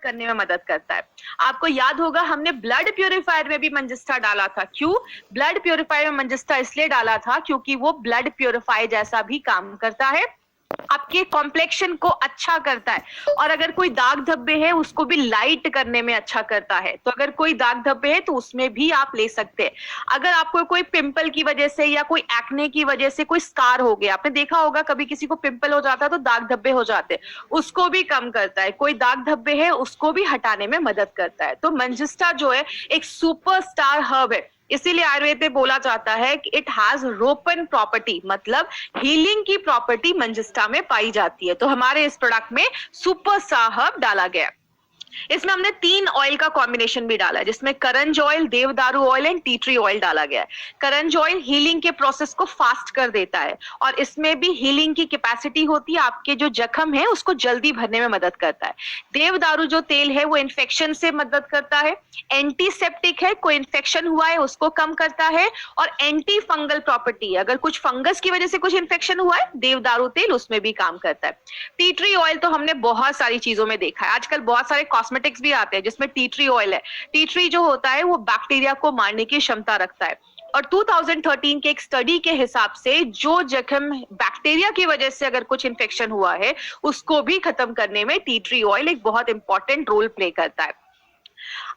करने में मदद करता है। आपको याद होगा हमने ब्लड प्यूरिफायर में भी मंजिस्टा डाला था। क्यों? ब्लड प्यूरिफायर में मंजिस्टा इसलिए डाला था क्योंकि वो ब्लड प्यूरिफायर जैसा भी काम करता है, आपके कॉम्प्लेक्शन को अच्छा करता है, और अगर कोई दाग धब्बे है उसको भी लाइट करने में अच्छा करता है। तो अगर कोई दाग धब्बे है तो उसमें भी आप ले सकते हैं। अगर आपको कोई पिंपल की वजह से या कोई एक्ने की वजह से कोई स्कार हो गया, आपने देखा होगा कभी किसी को पिंपल हो जाता है तो दाग धब्बे हो जाते हैं, उसको भी कम करता है। कोई दाग धब्बे है उसको भी हटाने में मदद करता है। तो मंजिस्टा जो है एक सुपरस्टार हर्ब है, इसीलिए आयुर्वेद में बोला जाता है कि इट हैज रोपन प्रॉपर्टी, मतलब हीलिंग की प्रॉपर्टी मंजिस्टा में पाई जाती है। तो हमारे इस प्रोडक्ट में सुपर हर्ब डाला गया। इसमें हमने 3 ऑयल का कॉम्बिनेशन भी डाला है, जिसमें करंज ऑयल, देवदारू oil and tea tree oil डाला गया है। करंज ऑयल हीलिंग के प्रोसेस को फास्ट कर देता है, और इसमें भी हीलिंग की कैपेसिटी होती है, आपके जो जख्म है उसको जल्दी भरने में मदद करता है। देवदारू जो तेल है वो इन्फेक्शन से मदद करता है, एंटीसेप्टिक है, कोई इन्फेक्शन हुआ है उसको कम करता है, और एंटी फंगल प्रॉपर्टी है, अगर कुछ फंगस की वजह से कुछ इन्फेक्शन हुआ है देवदारू तेल उसमें भी काम करता है। टी ट्री ऑयल तो हमने बहुत सारी चीजों में देखा है, आजकल बहुत सारे कॉस्मेटिक्स भी आते हैं जिसमें टी ट्री ऑयल है। टी ट्री जो होता है वो बैक्टीरिया को मारने की क्षमता रखता है, और 2013 के एक स्टडी के हिसाब से जो जख्म बैक्टीरिया की वजह से अगर कुछ इन्फेक्शन हुआ है उसको भी खत्म करने में टी ट्री ऑयल एक बहुत इंपॉर्टेंट रोल प्ले करता है।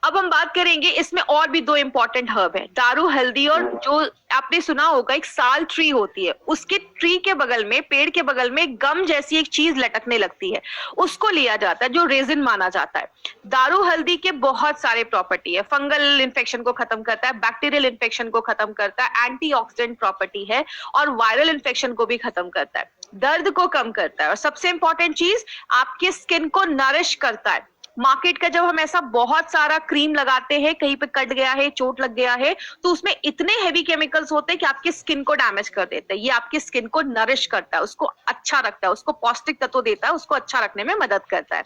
अब हम बात करेंगे, इसमें और भी 2 इंपॉर्टेंट हर्ब है, दारू हल्दी, और जो आपने सुना होगा एक साल ट्री होती है, उसके ट्री के बगल में, पेड़ के बगल में गम जैसी एक चीज लटकने लगती है, उसको लिया जाता है जो रेजिन माना जाता है। दारू हल्दी के बहुत सारे प्रॉपर्टी है, फंगल इन्फेक्शन को खत्म करता है, बैक्टीरियल इन्फेक्शन को खत्म करता है, एंटीऑक्सीडेंट प्रॉपर्टी है, और वायरल इन्फेक्शन को भी खत्म करता है, दर्द को कम करता है, और सबसे इंपॉर्टेंट चीज आपकी स्किन को नरिश करता है। मार्केट का जब हम ऐसा बहुत सारा क्रीम लगाते हैं, कहीं पे कट गया है, चोट लग गया है, तो उसमें इतने हेवी केमिकल्स होते हैं कि आपकी स्किन को डैमेज कर देते हैं। ये आपकी स्किन को नरिश करता है, उसको अच्छा रखता है, उसको पौष्टिक तत्व देता है, उसको अच्छा रखने में मदद करता है।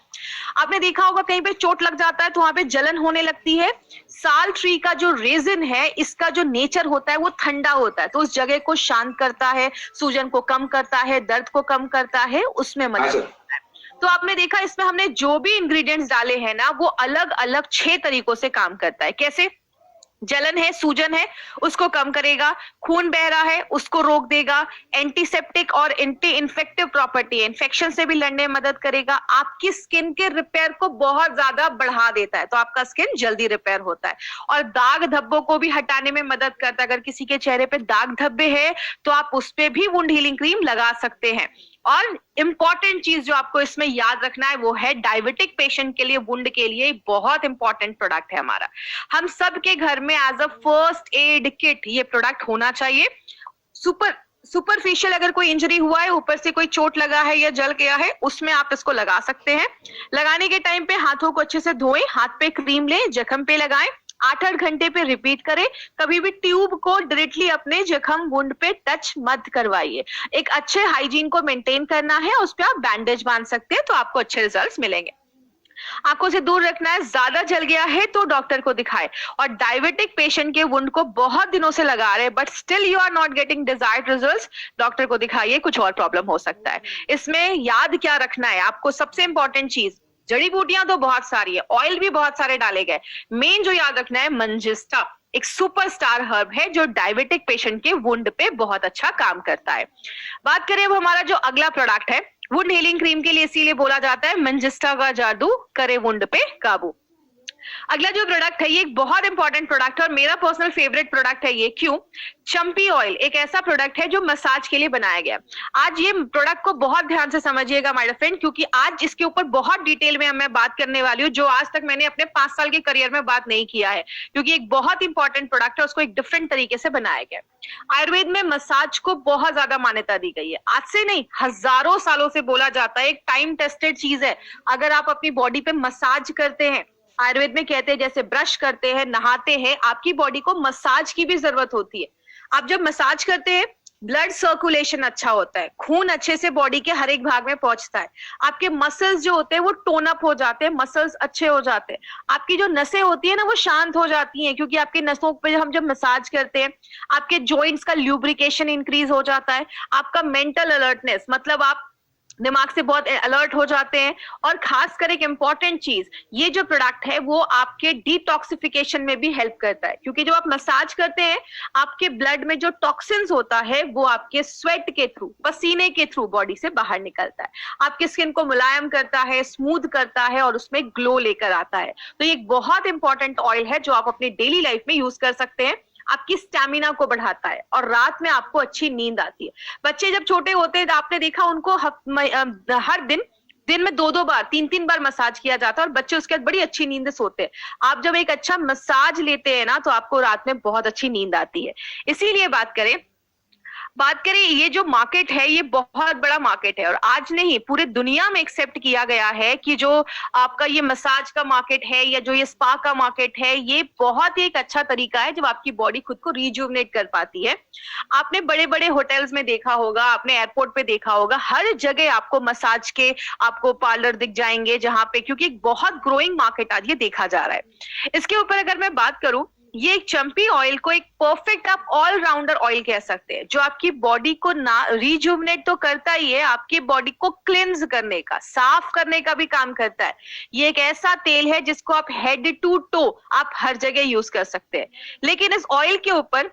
आपने देखा होगा कहीं पे चोट लग जाता है तो वहां पे जलन होने लगती है, साल ट्री का जो रेजिन है इसका जो नेचर होता है वो ठंडा होता है, तो उस जगह को शांत करता है, सूजन को कम करता है, दर्द को कम करता है, उसमें मदद करता है। तो आपने देखा इसमें हमने जो भी इंग्रेडिएंट्स डाले हैं ना वो अलग अलग 6 तरीकों से काम करता है। कैसे? जलन है, सूजन है, उसको कम करेगा, खून बह रहा है उसको रोक देगा, एंटीसेप्टिक और एंटी इन्फेक्टिव प्रॉपर्टी है, इन्फेक्शन से भी लड़ने में मदद करेगा, आपकी स्किन के रिपेयर को बहुत ज्यादा बढ़ा देता है, तो आपका स्किन जल्दी रिपेयर होता है, और दाग धब्बों को भी हटाने में मदद करता है। अगर किसी के चेहरे पे दाग धब्बे है तो आप उस पे भी वुंड हीलिंग क्रीम लगा सकते हैं। और इंपॉर्टेंट चीज जो आपको इसमें याद रखना है वो है डायबिटिक पेशेंट के लिए, वुंड के लिए बहुत इंपॉर्टेंट प्रोडक्ट है हमारा। हम सब के घर में as a first aid kit ये प्रोडक्ट होना चाहिए। सुपरफिशियल अगर कोई इंजरी हुआ है, ऊपर से कोई चोट लगा है या जल गया है, उसमें आप इसको लगा सकते हैं। लगाने के टाइम पे हाथों को अच्छे से धोएं, हाथ पे क्रीम लें, जख्म पे लगाएं, 8-8 घंटे पे रिपीट करें। कभी भी ट्यूब को डायरेक्टली अपने जख्म वुंड पे टच मत करवाइए। एक अच्छे हाइजीन को मेंटेन करना है, उस पे आप बैंडेज बांध सकते हैं तो आपको अच्छे रिजल्ट्स मिलेंगे। आंखों से दूर रखना है, ज्यादा जल गया है तो डॉक्टर को दिखाए। और डायबिटिक पेशेंट के वुंड को बहुत दिनों से लगा रहे but still you are not getting desired results, doctor को दिखाइए, कुछ और प्रॉब्लम हो सकता है। इसमें याद क्या रखना है आपको, सबसे इंपॉर्टेंट चीज, जड़ी बूटियां तो बहुत सारी है, ऑयल भी बहुत सारे डाले गए, मेन जो याद रखना है मंजिस्टा एक सुपरस्टार हर्ब है जो डायबिटिक पेशेंट के वुंड पे बहुत अच्छा काम करता है। बात करें अब हमारा जो अगला प्रोडक्ट है, वुंड हीलिंग क्रीम के लिए इसीलिए बोला जाता है मंजिस्टा का जादू करे वुंड पे काबू। अगला जो प्रोडक्ट है ये एक बहुत इंपॉर्टेंट प्रोडक्ट है और मेरा पर्सनल फेवरेट प्रोडक्ट है ये। क्यों? चंपी ऑयल एक ऐसा प्रोडक्ट है जो मसाज के लिए बनाया गया। आज ये प्रोडक्ट को बहुत ध्यान से समझिएगा माय फ्रेंड, क्योंकि आज इसके ऊपर बहुत डिटेल में मैं बात करने वाली हूँ जो आज तक मैंने अपने 5 साल के करियर में बात नहीं किया है, क्योंकि एक बहुत इंपॉर्टेंट प्रोडक्ट है, उसको एक डिफरेंट तरीके से बनाया गया। आयुर्वेद में मसाज को बहुत ज्यादा मान्यता दी गई है, आज से नहीं हजारों सालों से बोला जाता है, एक टाइम टेस्टेड चीज है। अगर आप अपनी बॉडी पे मसाज करते हैं, आयुर्वेद में कहते हैं जैसे ब्रश करते हैं, नहाते हैं, आपकी बॉडी को मसाज की भी जरूरत होती है। आप जब मसाज करते हैं ब्लड सर्कुलेशन अच्छा होता है, खून अच्छे से बॉडी के हर एक भाग में पहुंचता है, आपके मसल्स जो होते हैं वो टोन अप हो जाते हैं, मसल्स अच्छे हो जाते हैं, आपकी जो नसें होती है ना वो शांत हो जाती हैं, क्योंकि आपकी नसों पे हम जब मसाज करते हैं आपके जॉइंट्स का ल्यूब्रिकेशन इंक्रीज हो जाता है, आपका मेंटल अलर्टनेस, मतलब आप दिमाग से बहुत अलर्ट हो जाते हैं। और खासकर एक इंपॉर्टेंट चीज, ये जो प्रोडक्ट है वो आपके डिटॉक्सिफिकेशन में भी हेल्प करता है, क्योंकि जब आप मसाज करते हैं आपके ब्लड में जो टॉक्सिन्स होता है वो आपके स्वेट के थ्रू, पसीने के थ्रू बॉडी से बाहर निकलता है, आपके स्किन को मुलायम करता है, स्मूथ करता है और उसमें ग्लो लेकर आता है। तो ये एक बहुत इंपॉर्टेंट ऑयल है जो आप अपनी डेली लाइफ में यूज कर सकते हैं। आपकी स्टैमिना को बढ़ाता है और रात में आपको अच्छी नींद आती है। बच्चे जब छोटे होते हैं तो आपने देखा उनको हर दिन में 2-2 बार, 3-3 बार मसाज किया जाता है और बच्चे उसके बाद बड़ी अच्छी नींद से सोते हैं। आप जब एक अच्छा मसाज लेते हैं ना तो आपको रात में बहुत अच्छी नींद आती है। इसीलिए बात करें ये जो मार्केट है ये बहुत बड़ा मार्केट है और आज नहीं पूरे दुनिया में एक्सेप्ट किया गया है कि जो आपका ये मसाज का मार्केट है या जो ये स्पा का मार्केट है ये बहुत ही एक अच्छा तरीका है जब आपकी बॉडी खुद को रिजुवनेट कर पाती है। आपने बड़े बड़े होटल्स में देखा होगा, आपने एयरपोर्ट पे देखा होगा, हर जगह आपको मसाज के आपको पार्लर दिख जाएंगे जहां पे, क्योंकि एक बहुत ग्रोइंग मार्केट आज ये देखा जा रहा है। इसके ऊपर अगर मैं बात करूं, ये एक चंपी ऑयल को एक परफेक्ट आप ऑलराउंडर ऑयल कह सकते हैं, जो आपकी बॉडी को ना रिजुवनेट तो करता ही है, आपकी बॉडी को क्लिंज करने का, साफ करने का भी काम करता है। ये एक ऐसा तेल है जिसको आप हेड टू टो आप हर जगह यूज कर सकते हैं। लेकिन इस ऑयल के ऊपर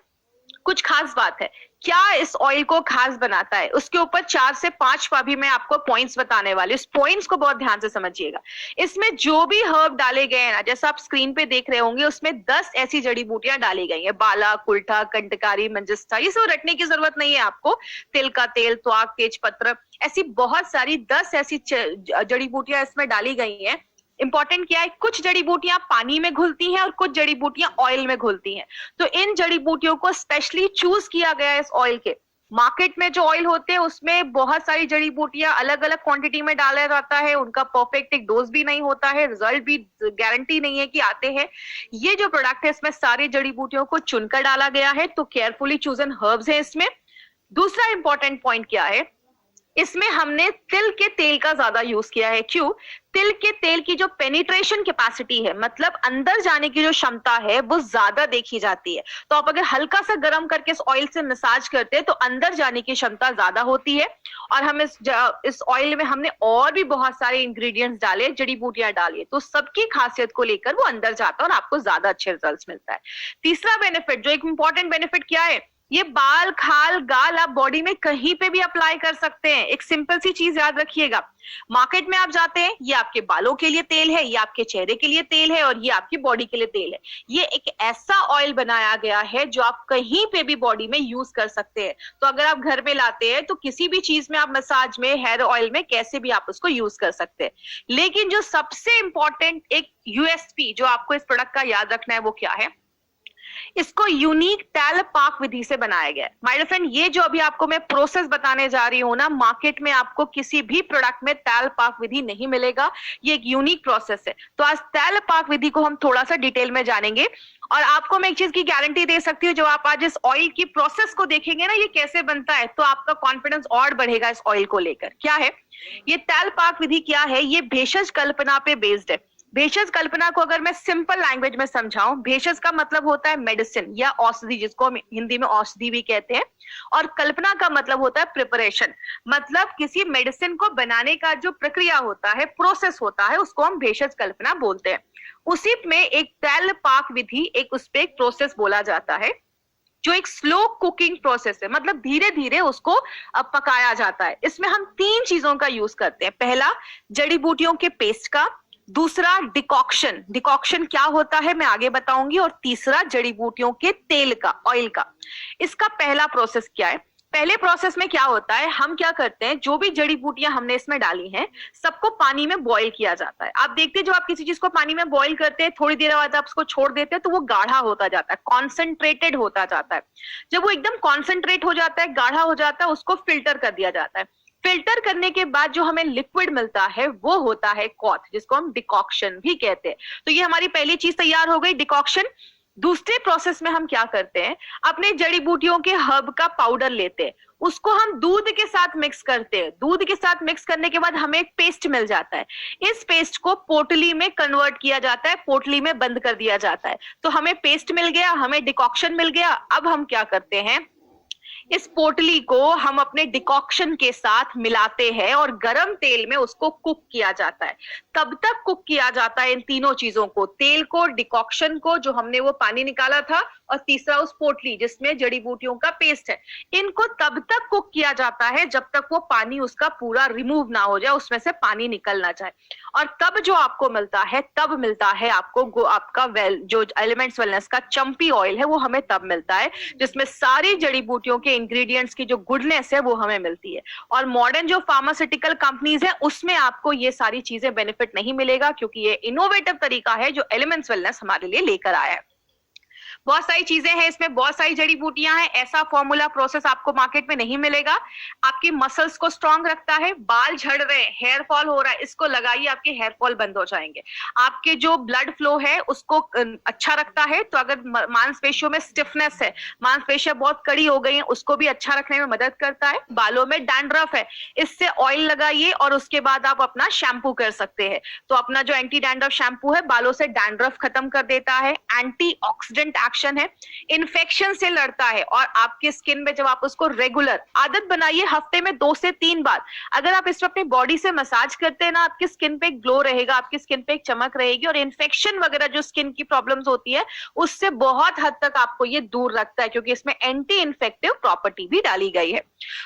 कुछ खास बात है। क्या इस ऑयल को खास बनाता है, उसके ऊपर 4 से 5 भी मैं आपको पॉइंट्स बताने वाली हूँ। इस पॉइंट्स को बहुत ध्यान से समझिएगा। इसमें जो भी हर्ब डाले गए हैं ना, जैसा आप स्क्रीन पे देख रहे होंगे, उसमें 10 ऐसी जड़ी बूटियां डाली गई हैं। बाला, कुल्ठा, कंटकारी, मंजिस्टा, ये सब रटने की जरूरत नहीं है आपको। तिल का तेल, त्वाक, तेज पत्र, ऐसी बहुत सारी 10 ऐसी जड़ी बूटियां इसमें डाली गई हैं। इंपॉर्टेंट क्या है, कुछ जड़ी बूटियां पानी में घुलती हैं और कुछ जड़ी बूटियां ऑयल में घुलती हैं। तो इन जड़ी बूटियों को स्पेशली चूज किया गया है इस ऑयल के। मार्केट में जो ऑयल होते हैं उसमें बहुत सारी जड़ी बूटियां अलग अलग क्वांटिटी में डाला जाता है, उनका परफेक्ट एक डोज भी नहीं होता है, रिजल्ट भी गारंटी नहीं है कि आते हैं। ये जो प्रोडक्ट है इसमें सारी जड़ी बूटियों को चुनकर डाला गया है, तो केयरफुली चूजन हर्ब्स है इसमें। दूसरा इंपॉर्टेंट पॉइंट क्या है, इसमें हमने तिल के तेल का ज्यादा यूज किया है। क्यों? तिल के तेल की जो पेनिट्रेशन कैपेसिटी है, मतलब अंदर जाने की जो क्षमता है, वो ज्यादा देखी जाती है। तो आप अगर हल्का सा गर्म करके इस ऑयल से मसाज करते हैं तो अंदर जाने की क्षमता ज्यादा होती है। और हम इस ऑयल में हमने और भी बहुत सारे इंग्रेडिएंट्स डाले, जड़ी बूटियां डाली, तो सबकी खासियत को लेकर वो अंदर जाता है और आपको ज्यादा अच्छे रिजल्ट्स मिलता है। तीसरा बेनिफिट, जो एक इंपॉर्टेंट बेनिफिट क्या है, ये बाल, खाल, गाल आप बॉडी में कहीं पे भी अप्लाई कर सकते हैं। एक सिंपल सी चीज याद रखिएगा, मार्केट में आप जाते हैं, ये आपके बालों के लिए तेल है, ये आपके चेहरे के लिए तेल है और ये आपकी बॉडी के लिए तेल है। ये एक ऐसा ऑयल बनाया गया है जो आप कहीं पे भी बॉडी में यूज कर सकते हैं। तो अगर आप घर में लाते हैं तो किसी भी चीज में, आप मसाज में, हेयर ऑयल में, कैसे भी आप उसको यूज कर सकते हैं। लेकिन जो सबसे इंपॉर्टेंट एक यूएसपी जो आपको इस प्रोडक्ट का याद रखना है वो क्या है, इसको यूनिक तैल पाक विधि से बनाया गया है। माय फ्रेंड, ये जो अभी आपको मैं प्रोसेस बताने जा रही हूँ ना, मार्केट में आपको किसी भी प्रोडक्ट में तैल पाक विधि नहीं मिलेगा। ये एक यूनिक प्रोसेस है। तो आज तैल पाक विधि को हम थोड़ा सा डिटेल में जानेंगे और आपको मैं एक चीज की गारंटी दे सकती हूँ, जब आप आज इस ऑयल की प्रोसेस को देखेंगे ना, ये कैसे बनता है, तो आपका कॉन्फिडेंस और बढ़ेगा इस ऑयल को लेकर। क्या है ये तैल पाक विधि? क्या है ये? भेषज कल्पना पे बेस्ड है। भेषज कल्पना को अगर मैं सिंपल लैंग्वेज में समझाऊं, भेषज का मतलब होता है मेडिसिन या औषधि, जिसको हम हिंदी में औषधि भी कहते हैं, और कल्पना का मतलब होता है प्रिपरेशन। मतलब किसी मेडिसिन को बनाने का जो प्रक्रिया होता है, प्रोसेस होता है, उसको हम भेषज कल्पना बोलते हैं। उसी में एक तैल पाक विधि, एक उस पे एक प्रोसेस बोला जाता है जो एक स्लो कुकिंग प्रोसेस है, मतलब धीरे धीरे उसको पकाया जाता है। इसमें हम 3 चीजों का यूज करते हैं। पहला, जड़ी बूटियों के पेस्ट का। दूसरा, डिकॉक्शन। डिकॉक्शन क्या होता है मैं आगे बताऊंगी। और तीसरा, जड़ी बूटियों के तेल का, ऑयल का। इसका पहला प्रोसेस क्या है? पहले प्रोसेस में क्या होता है, हम क्या करते हैं, जो भी जड़ी बूटियां हमने इसमें डाली हैं, सबको पानी में बॉईल किया जाता है। आप देखते हैं जब आप किसी चीज को पानी में बॉईल करते हैं, थोड़ी देर बाद आप उसको छोड़ देते हैं तो वो गाढ़ा होता जाता है, कॉन्सेंट्रेटेड होता जाता है। जब वो एकदम कॉन्सेंट्रेट हो जाता है, गाढ़ा हो जाता है, उसको फिल्टर कर दिया जाता है। फिल्टर करने के बाद जो हमें लिक्विड मिलता है वो होता है कॉथ, जिसको हम डिकॉक्शन भी कहते हैं। तो ये हमारी पहली चीज तैयार हो गई, डिकॉक्शन। दूसरे प्रोसेस में हम क्या करते हैं, अपने जड़ी बूटियों के हर्ब का पाउडर लेते हैं, उसको हम दूध के साथ मिक्स करते हैं। दूध के साथ मिक्स करने के बाद हमें एक पेस्ट मिल जाता है। इस पेस्ट को पोटली में कन्वर्ट किया जाता है, पोटली में बंद कर दिया जाता है। तो हमें पेस्ट मिल गया, हमें डिकॉक्शन मिल गया। अब हम क्या करते हैं, इस पोटली को हम अपने डिकॉक्शन के साथ मिलाते हैं और गरम तेल में उसको कुक किया जाता है। कब तक कुक किया जाता है इन तीनों चीजों को, तेल को, डिकॉक्शन को जो हमने वो पानी निकाला था, और तीसरा उस पोटली जिसमें जड़ी बूटियों का पेस्ट है, इनको तब तक कुक किया जाता है जब तक वो पानी उसका पूरा रिमूव ना हो जाए, उसमें से पानी निकल ना जाए। और तब जो आपको मिलता है, तब मिलता है आपको आपका जो एलिमेंट्स वेलनेस का चंपी ऑयल है, वो हमें तब मिलता है जिसमें सारी जड़ी बूटियों के इंग्रेडिएंट्स की जो गुडनेस है वो हमें मिलती है। और मॉडर्न जो फार्मास्यूटिकल कंपनीज है उसमें आपको ये सारी चीजें बेनिफिट नहीं मिलेगा, क्योंकि ये इनोवेटिव तरीका है जो एलिमेंट्स वेलनेस हमारे लिए लेकर आया है। बहुत सारी चीजें हैं इसमें, बहुत सारी जड़ी बूटियां हैं, ऐसा फॉर्मूला प्रोसेस आपको मार्केट में नहीं मिलेगा। आपकी मसल्स को स्ट्रांग रखता है, बाल झड़ रहे हैं, हेयर फॉल हो रहा है, इसको लगाइए, आपके हेयर फॉल बंद हो जाएंगे। आपके जो ब्लड फ्लो है उसको अच्छा रखता है, तो अगर मांसपेशियों में स्टिफनेस है, मांसपेशियां बहुत कड़ी हो गई हैं, उसको भी अच्छा रखने में मदद करता है। बालों में डैंड्रफ है, इससे ऑयल लगाइए और उसके बाद आप अपना शैम्पू कर सकते हैं। तो अपना जो एंटी डैंड्रफ शैम्पू है बालों से डैंड्रफ खत्म कर देता है, एंटीऑक्सीडेंट एक्शन है, इन्फेक्शन से लड़ता है। और आपकी स्किन में जब आप उसको रेगुलर आदत बनाइए, हफ्ते में 2 से 3 बार अगर आप इसमें अपनी बॉडी से मसाज करते हैं ना, आपकी स्किन पे ग्लो रहेगा, आपकी स्किन पे एक चमक रहेगी, और इन्फेक्शन वगैरह जो स्किन की प्रॉब्लम्स होती है उससे बहुत हद तक आपको ये दूर रखता है, क्योंकि इसमें एंटी इन्फेक्टिव प्रॉपर्टी भी डाली गई है।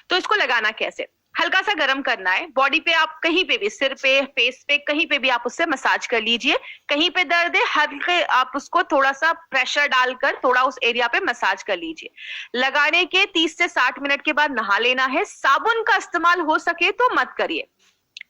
तो इसको लगाना कैसे, हल्का सा गर्म करना है, बॉडी पे आप कहीं पे भी, सिर पे, फेस पे, कहीं पे भी आप उससे मसाज कर लीजिए। कहीं पे दर्द है, हल्के आप उसको थोड़ा सा प्रेशर डालकर थोड़ा उस एरिया पे मसाज कर लीजिए। लगाने के 30 से 60 मिनट के बाद नहा लेना है। साबुन का इस्तेमाल हो सके तो मत करिए।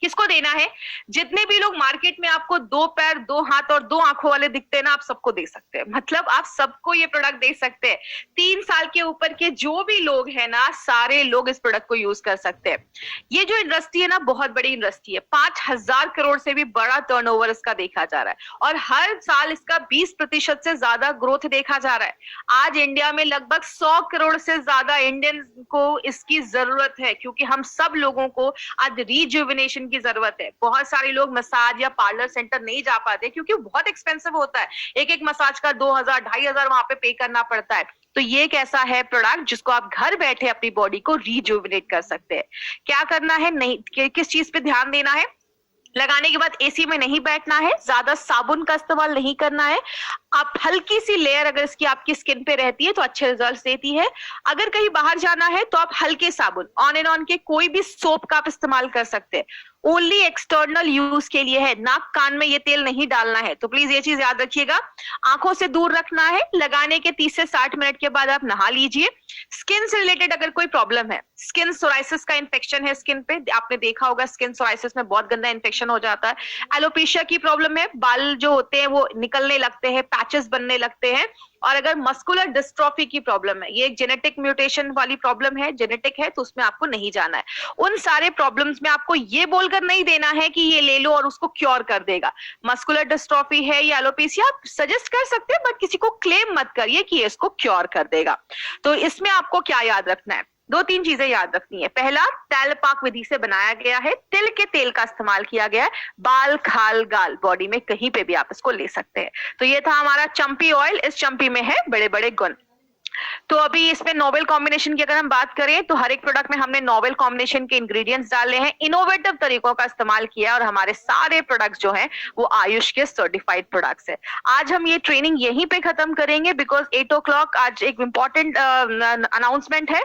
किसको देना है, जितने भी लोग मार्केट में आपको 2 पैर, 2 हाथ और 2 आंखों वाले दिखते हैं ना, आप सबको दे सकते हैं, मतलब आप सबको ये प्रोडक्ट दे सकते हैं। 3 साल के ऊपर के जो भी लोग हैं ना, सारे लोग इस प्रोडक्ट को यूज कर सकते हैं। ये जो इंडस्ट्री है ना, बहुत बड़ी इंडस्ट्री है, 5,000 करोड़ से भी बड़ा टर्नओवर इसका देखा जा रहा है, और हर साल इसका 20% से ज्यादा ग्रोथ देखा जा रहा है। आज इंडिया में लगभग 100 करोड़ से ज्यादा इंडियन को इसकी जरूरत है, क्योंकि हम सब लोगों को आज रिजुविनेशन की जरूरत है। बहुत सारे लोग मसाज या पार्लर सेंटर नहीं जा पाते क्योंकि बहुत एक्सपेंसिव होता है, एक मसाज का 2,000 2,500 वहां पे पे करना पड़ता है। तो ये एक ऐसा है प्रोडक्ट जिसको आप घर बैठे अपनी बॉडी को रिजुविनेट कर सकते हैं। क्या करना है, नहीं किस चीज पे ध्यान देना है, लगाने के बाद एसी में नहीं बैठना है, ज्यादा साबुन का इस्तेमाल नहीं करना है। आप हल्की सी लेयर अगर इसकी आपकी स्किन पे रहती है तो अच्छे रिजल्ट्स देती है। अगर कहीं बाहर जाना है तो आप हल्के साबुन, ऑन एंड ऑन के कोई भी सोप का आप इस्तेमाल कर सकते हैं। ओनली एक्सटर्नल यूज के लिए है, नाक कान में ये तेल नहीं डालना है, तो प्लीज ये चीज याद रखिएगा। आंखों से दूर रखना है। लगाने के 30 से 60 मिनट के बाद आप नहा लीजिए। स्किन से रिलेटेड अगर कोई प्रॉब्लम है, स्किन सोराइसिस का इन्फेक्शन है स्किन पे, आपने देखा होगा स्किन सोराइसिस में बहुत गंदा इन्फेक्शन हो जाता है। एलोपेशिया की प्रॉब्लम है, बाल जो होते हैं वो निकलने लगते हैं, पैचेस बनने लगते हैं। और अगर मस्कुलर डिस्ट्रॉफी की प्रॉब्लम है, ये एक जेनेटिक म्यूटेशन वाली प्रॉब्लम है, जेनेटिक है, तो उसमें आपको नहीं जाना है। उन सारे प्रॉब्लम्स में आपको ये बोलकर नहीं देना है कि ये ले लो और उसको क्योर कर देगा। मस्कुलर डिस्ट्रॉफी है या एलोपेशिया, आप सजेस्ट कर सकते हैं, बट किसी को क्लेम मत करिए कि ये इसको क्योर कर देगा। तो इसमें आपको क्या याद रखना है, 2-3 चीजें याद रखनी है। पहला, तैलपाक विधि से बनाया गया है, तिल के तेल का इस्तेमाल किया गया है, बाल, खाल, गाल, बॉडी में कहीं पे भी आप इसको ले सकते हैं। तो ये था हमारा चंपी ऑयल। इस चंपी में है बड़े बड़े गुण। तो अभी इसमें नोवेल कॉम्बिनेशन की अगर हम बात करें तो हर एक प्रोडक्ट में हमने नोवेल कॉम्बिनेशन के इंग्रेडिएंट्स डाले हैं, इनोवेटिव तरीकों का इस्तेमाल किया है, और हमारे सारे प्रोडक्ट्स जो हैं वो आयुष के सर्टिफाइड प्रोडक्ट्स है। आज हम ये ट्रेनिंग यहीं पे खत्म करेंगे, बिकॉज 8 o'clock आज एक इम्पॉर्टेंट अनाउंसमेंट है,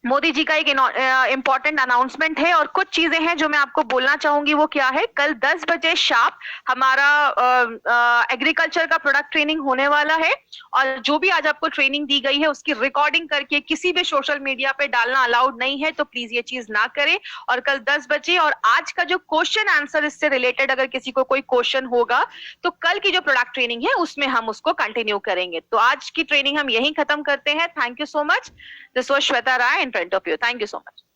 मोदी जी का एक इम्पॉर्टेंट अनाउंसमेंट है, और कुछ चीजें हैं जो मैं आपको बोलना चाहूंगी। वो क्या है, कल 10 बजे शार्प हमारा एग्रीकल्चर का प्रोडक्ट ट्रेनिंग होने वाला है, और जो भी आज आपको ट्रेनिंग दी गई है उसकी रिकॉर्डिंग करके किसी भी सोशल मीडिया पे डालना अलाउड नहीं है, तो प्लीज ये चीज ना करें। और कल 10 बजे, और आज का जो क्वेश्चन आंसर इससे रिलेटेड अगर किसी को कोई क्वेश्चन होगा तो कल की जो प्रोडक्ट ट्रेनिंग है उसमें हम उसको कंटिन्यू करेंगे। तो आज की ट्रेनिंग हम यहीं खत्म करते हैं। Thank you so much. This was Shweta Rai in front of you. Thank you so much.